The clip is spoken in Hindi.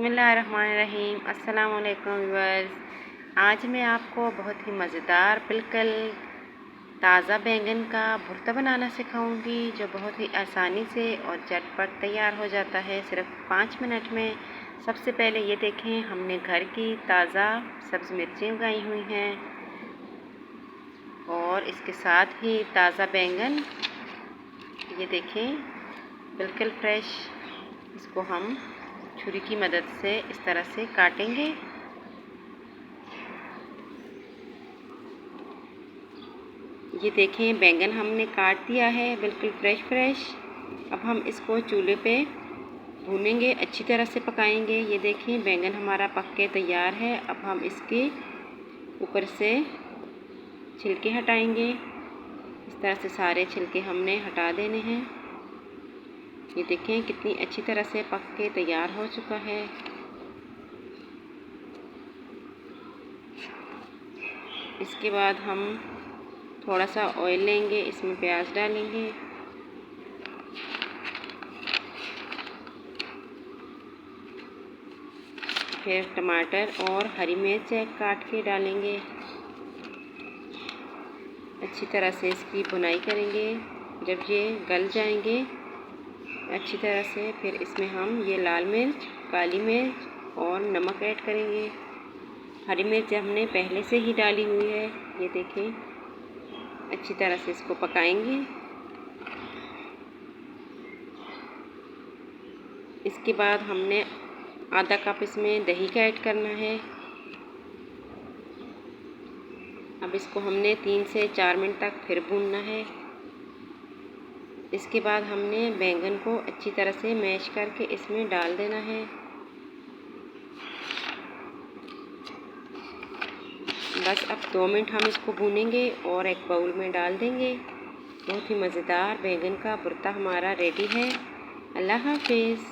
बिस्मिल्लाहिर्रहमानिर्रहीम। अस्सलाम वालेकुम व्यूअर्स। आज मैं आपको बहुत ही मज़ेदार बिल्कुल ताज़ा बैंगन का भुर्ता बनाना सिखाऊंगी, जो बहुत ही आसानी से और झटपट तैयार हो जाता है सिर्फ 5 मिनट में। सबसे पहले ये देखें, हमने घर की ताज़ा सब्ज़ मिर्चें उगाई हुई हैं और इसके साथ ही ताज़ा बैंगन, ये देखें बिल्कुल फ्रेश। इसको हम छुरी की मदद से इस तरह से काटेंगे। ये देखें बैंगन हमने काट दिया है बिल्कुल फ्रेश। अब हम इसको चूल्हे पे भूनेंगे, अच्छी तरह से पकाएंगे। ये देखें बैंगन हमारा पक के तैयार है। अब हम इसके ऊपर से छिलके हटाएंगे। इस तरह से सारे छिलके हमने हटा देने हैं। ये देखें कितनी अच्छी तरह से पक के तैयार हो चुका है। इसके बाद हम थोड़ा सा ऑयल लेंगे, इसमें प्याज डालेंगे, फिर टमाटर और हरी मिर्च काट के डालेंगे। अच्छी तरह से इसकी भुनाई करेंगे। जब ये गल जाएंगे अच्छी तरह से, फिर इसमें हम ये लाल मिर्च, काली मिर्च और नमक ऐड करेंगे। हरी मिर्च हमने पहले से ही डाली हुई है। ये देखें अच्छी तरह से इसको पकाएंगे। इसके बाद हमने आधा कप इसमें दही का ऐड करना है। अब इसको हमने 3 से 4 मिनट तक फिर भूनना है। इसके बाद हमने बैंगन को अच्छी तरह से मैश करके इसमें डाल देना है। बस अब 2 मिनट हम इसको भूनेंगे और एक बाउल में डाल देंगे। बहुत ही मज़ेदार बैंगन का भुर्ता हमारा रेडी है। अल्लाह हाफिज़।